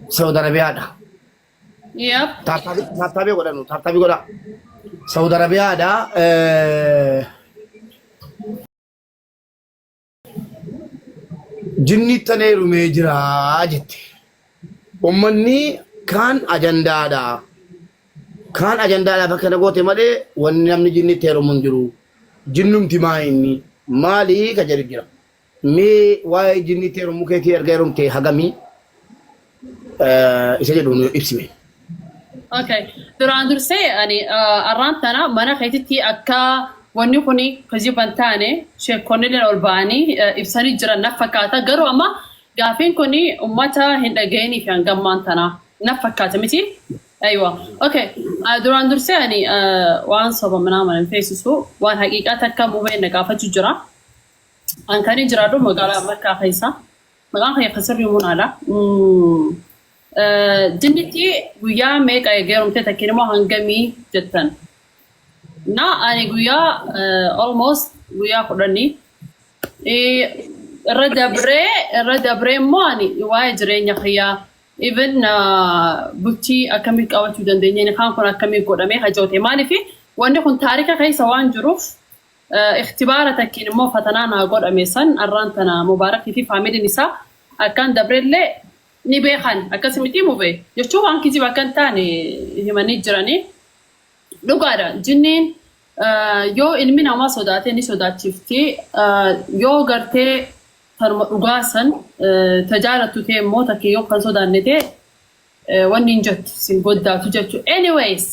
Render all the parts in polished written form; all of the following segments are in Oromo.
Saudi Arabia ada. Yep. Tapi goda. Saudi Arabia ada. Jinni tane rume jira jette. Ummanni kan ajanda ada. Kan ajanda ada bakka nagote male wanni namni jinni teeru mun jiru. Jinnum timaayinni maali ka jira. Me waa'ee jinni teeru mukeetii erga heerumte hagamii isa jedhuun ibsime. Okay. Duraan dursee ani arraantana mana keetitti akka wanni kuni kajiban taane sheekonni ol ba'anii ibsanii jiran na fakkaata. Garuu amma gaafiin kuni ummata hin dhageenii fi hangammaan tana na fakkaata miti. Aywa. Okay. Duraan dursee ani waan soba manaa hin feesisu waan haqiiqaa takka mubeen na gaafachuu jira. An kan jiraadhu magaalaa Makkaa keessa. Maqaan kee Khasirri Munaadha. Jinniti guyyaa meeqa eegaramte takkiin immoo hangamii jettan. Na ani guyyaa almost guyyaa 10 irra dabree immoo ani waa'ee jireenya kiyyaa even bultii akkamii qabachuu dandeenya kan kun akkamii godhamee hajoote maaliif wanni kun taarika keessa waan jiruuf اختبار تكين مو فتنان أقول أميسان أرانتنا مبارك في فاميلي نساء أكان دبريل لي نبيخان أكاسمتي مبي يشوف عن كذي بكان تاني هماني جراني لقارا جنين يو إلمنا ما صداتي ني صدات شفتي يو قرتي رقاسن تجارة تي موتك يو كان صدان نتي وننجت سنقودا تجتو anyways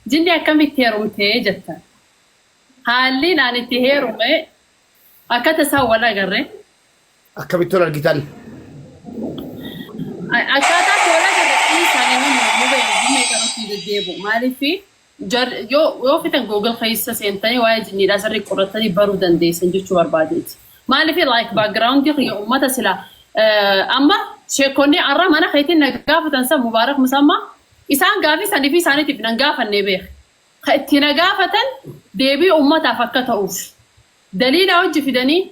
جنين أكامي تيروم تي جتا هالين أنا تهيرو ما أكاد سوى ولا جرّه أكبتوا الجيتان أكاد ولا جرّه إنسان من موبايل جميع كانوا يديبوا مالي في يو في جوجل خيسة سنتاني وايد نيدا سري كورتاني بارودان دي سنجو شوار بعدين مالي في لايك باك جراوند يا أمة تسلا أما شكوني أرى ما أنا خيتين نجاف تنسى مبارك مسمى إنسان جافي سني في سنة تبي نجاف النبيخ خيتين جافتن ديبي أمة فكّت أوف دليل أوجه في دني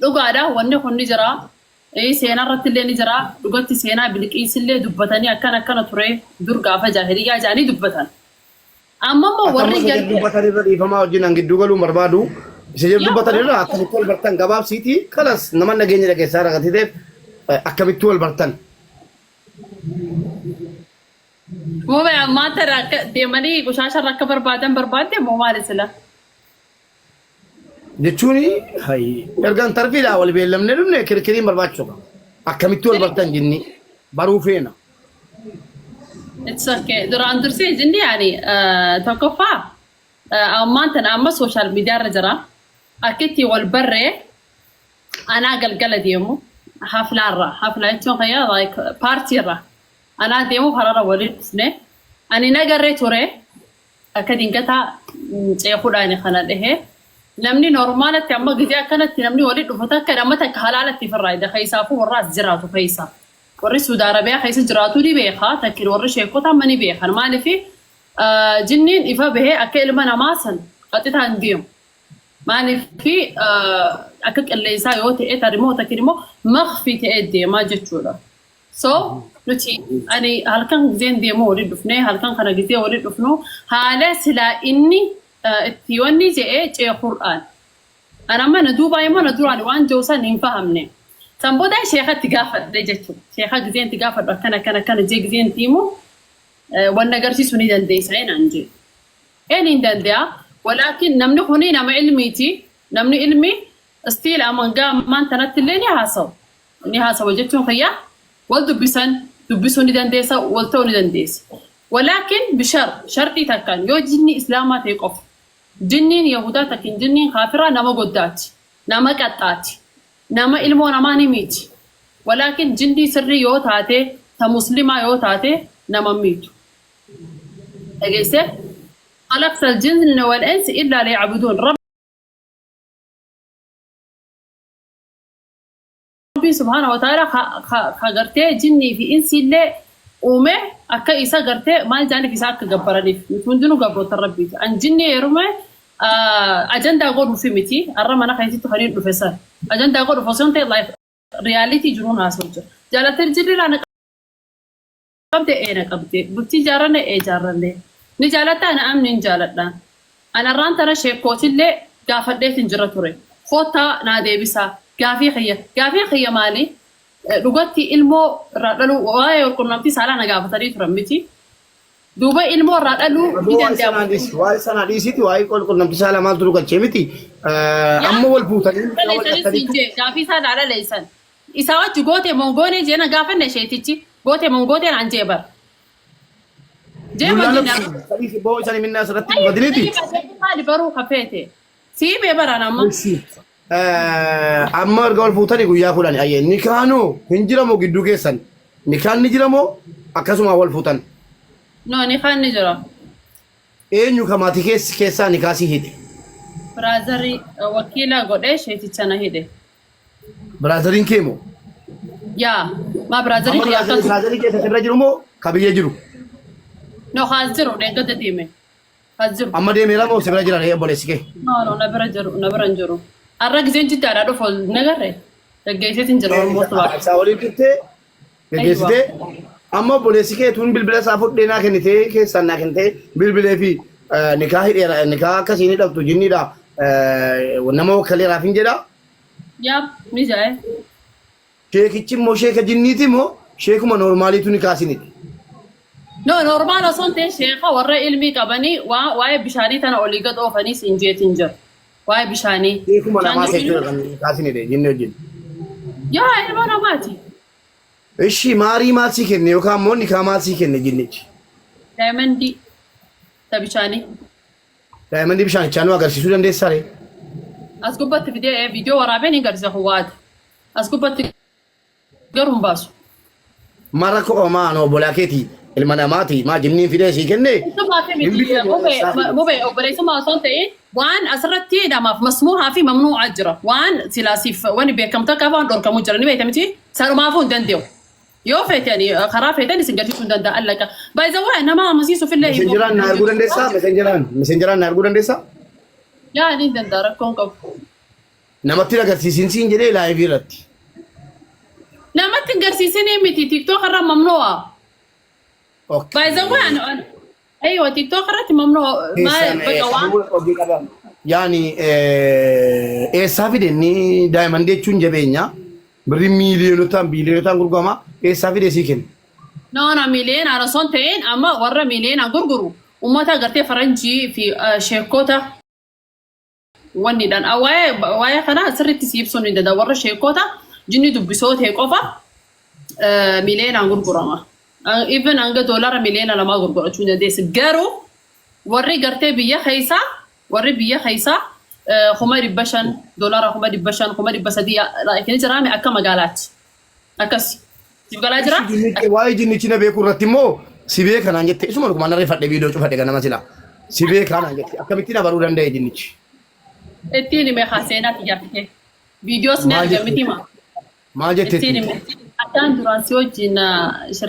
لقارا وانه خن نجرا إيه سينا رت اللي نجرا لقلت سينا بلك إيه سلة دبتني أكان ترى درجة فجاهرية جاني دبتن أما ما ورّي جل دبتني بدي فما وجينا نجد دوغلو مربادو سجل دبتني لا أكمل برتن جباب سيتي خلاص نمان نجيني لك سارة كتير أكمل برتن مو ما ترى ديماني كوشاشة ركب بربادة مو مارسلا جتوني هاي يرجع ترفيه لا ولا بيلم نلوم كريم برباد شو أكمل البرتن جني باروفينا It's okay duraan dursee jinni yani tokkoffaa ammaan tan amma social media irra jira akkitti wal barree anaa galgala deemu haflaarra hafla jechuun kayyaa like party irra anaa deemu harara waliin dhufne ani nagarree ture akka dingataa ceekuudhaan kana dhahee namni normaalatti amma gizee akkanatti namni waliin dhufu takka namni takka halaalatti firraayida keessaafuu warraas jiraatu keessa warri Saudi Arabia keessa jiraatu ni beekaa takkiin warri sheekota amma ni beekan maaliif jinniin ifa bahee akka ilma namaa san qaxitaan deemu maaliif akka qilleensaa yoo ta'e tarimoo takkiin immoo maqfii ta'ee deemaa jechuudha. So nuti ani halkan gizeen deemu waliin dhufnee halkan kana gizee waliin dhufnu haala silaa inni itti wanni je'ee ceekuudhaan anamma na duubaa immoo na duraan waan joosan hin fahamne. Samboda sheekha tigaafadhe jechuudha. Sheekha gizeen tigaafadhu akkana jee gizeen tiimu waan agarsiisuu ni dandeessa inaan jee. Een hin danda'a walaakin namni kuni nama ilmiiti namni ilmi stiil amangaa maan tanatti illee ni haasawu jechuun fayyaa wal dubbisuu ni dandeessa wal ta'uu ni dandeessa. Walaakin bishar shartii takkaan yoo jinni islaamaa ta'e qofa jinniin yahudaa takkiin jinniin kaafiraa nama goddaati nama qaxxaati. nama ilmoo namaa ni miti walakin jindi sirri yoo taate ta muslimaa yoo taate nama mitu dhageyse خلقت الجن والانس الا ليعبدون ربي سبحانه وتعالى خغرتي جني في انس اللي ومه اكا إسا غرتي ما جاني في ساك غبرني من دونو غبرت ربي ان جني يرمي أجندة أقول في متي الرم أنا خايفة تخلين بروفيسور أجندة أقول فصلت لايف رياليتي جنون هاسوجر جالت الجري لأن qabde eena qabde bultii jaaranne ee jaaranne ni jaalatta ana amni hin jaaladha ana raantara sheekootillee gaafadheetin jira ture kootaa naa deebisaa gaafii xiyya maali dhugatti ilmoo irraa dhaluu waa'ee walqunnamtii saalaa na gaafatanii turan miti duuba ilmoo irraa dhaluu ni danda'amu. Waa'ee sanaa dhiisiiti waa'ee walqunnamtii saalaa maaltu nu galchee miti amma wal fuutanii gaafii isaa dhaadhaleessan isaa wajji gootee mongoonee jeena gaafanne isheetichi gootee mongootee naan jeebar. Boo isanii minna asirratti badiniiti. Maali baruu kafeete sii bee baraan amma. Amma erga wal fuutanii guyyaa kudhan ayyee nikaanoo hin jiramoo gidduu keessan nikaan ni jiramoo akkasuma wal fuutan. No nikaan ni jira. Eenyu kamaatii keessaa nikaasii hidhe. Biraazarii wakiila godhee isheeticha na hidhe. Biraazariin keemoo. Yaa maa biraazarii kee akkasuma. Biraazarii keessa irra jiru moo kabiyyee jiru. No haas jiru deeggata deeme. Haas jiru. Amma deemeera moo si bira jira obboleessi kee. No na bira jiru. Arra giseen jiddaadhaa dhufu nagarre gaggeesseetiin jira walumatti waa. Isaa waliin turtee gaggeessitee amma obboleessi kee tun bilbila isaa fudhee naa kennitee keessaan naa kennitee bilbilee fi nikaa hidheera nikaa akkasiin hidhamtu jinniidha nama wakkaleeraaf hin jedhaa. Yaa ni jaa'e. Sheekichi immoo sheeka jinniiti moo sheekuma normaaliitu nikaasinidha. No normaal osoo ta'e sheeka warra ilmii qabanii waa'ee bishaanii tana olii gad oofanii siin jeetiin jira. Waa'ee bishaanii. Sheekuma namaa jechuudha kan nikaasinidha jinni wajjin. Yaa ilma namaati. Ishi maarii maal sii kenne yookaan immoo nikaa maal sii kenne jinnichi. Daayimandii ta bishaanii. Daayimandii bishaanichaa nu agarsiisuu dandeessaa ree. As gubbatti fidee viidiyoo waraabee ni agarsiisa huwaati. As gubbatti garuu hin baasu. Mara koo maan obbolaa keetii ilma namaati maa jinniin fidee sii kenne. Mubee obboleessummaa osoo ta'e waan asirratti hidhamaaf masmuuhaa fi mamnuu'aa jira. Waan silaasiif wani beekamta akka waan dhorkamuu jira ni beekamti sanumaafuu hin danda'u. Yoo feetanii karaa feetan isin galchuu hin danda'a allaqa. Baay'ee nama amansiisuuf illee hin jiraan na arguu dandeessaa mesenjeraan na arguu dandeessaa. Yaa ni danda'a rakkoon qabu. Namatti agarsiisin siin jedhee laayivii irratti. Namatti agarsiisin miti tiktook irraa mamnuu'a. Baay'ee aywa tiktook irratti mamnuu'a. Yaani eessaa fideenni daa'imman jechuun jabeenya. Birri miiliyonotaan biiliyonotaan gurgurama eessaa fidee sii kenna. No miiliyoonaan osoo hin ta'in amma warra miiliyoonaan gurguru uummata agartee faranjii fi sheekota wanniidhaan waa'ee kana sirriitti si ibsuun ni danda'a warra sheekota jinni dubbisoo ta'e qofa miiliyoonaan gurgurama. Even hanga doolara miliyoona lamaa gurgurachuu dandeessi garuu warri gartee biyya keessaa kuma 500 doolara kuma 500 kuma 300 laakiin jiraame akka magaalaatti akkas siif galaa jira. Waa'ee jinnichi na beekuu irratti immoo si beekanaan jette isuma dhuguma narree fadhee viidiyoo cufadhe ganama sila si beekanaan jette akkamitti na baruu danda'e jinnichi. Ittiin hime haaseenaati jaatte viidiyoos ni argamiti ma. Maal jette? Ittiin hime akkaan duraan si wajjin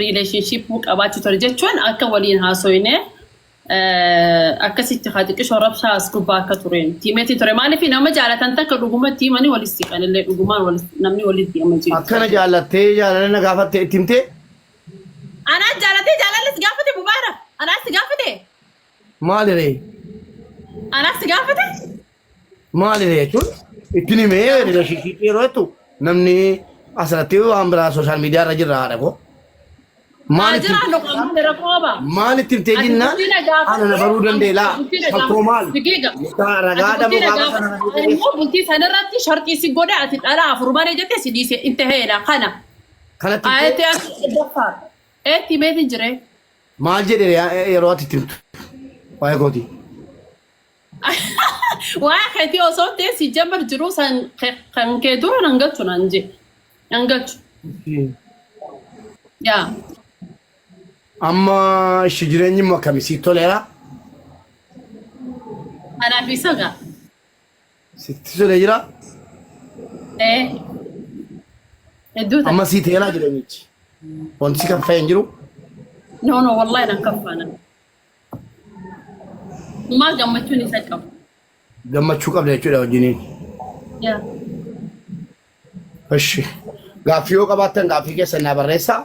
relationship qabaachuu ture jechuun akka waliin haasoyne akkasitti haatiqishoo rabshaa as gubbaa akka tureen tiimeetii ture maaliif nama jaalatan takka dhuguma tiimanii walitti siqanillee dhugumaan namni walitti amaji. Akkana jaalattee jaalala na gaafattee itti himtee? Anaa jaalatee jaalallis gaafate bubaara. Anaas si gaafate? Maali ree? Anaas si gaafate? Maali ree jechuun ittiin himee relationship yeroo jettu namni asirratti waan biraa sooshaal miidiyaa irra jirra haadha koo. Maal ittiin ta'e jinnaan ana na baruu dandeelaa fakkoo maal ragaadha mukaa kana bultii sanarratti sharxii si godhe ati dhala afur malee jette si dhiise inte heedha kana kanatti ayete akka eetti beeti jire maal jedhe yeroo ati timtu waa'ee kooti waa'ee keetii osoo ta'e si jambar jiru san kan kee dura nan galchu nan je nan galchu yaa amma ishi jireenyi immoo akkamii sitti toleera? Anaaf isa gaa. Sitti tolee jira? Hedduu ta'a. Amma sii teelaa jireenyichi. Wanti si kaffee hin jiru? No wallahi nan kaffaana. Maa gammachuun isa qabu. Gammachuu qabda jechuudha wajjiniin. Yaa. Ishi gaaffii yoo qabaattan gaaffii keessan naa barreessaa.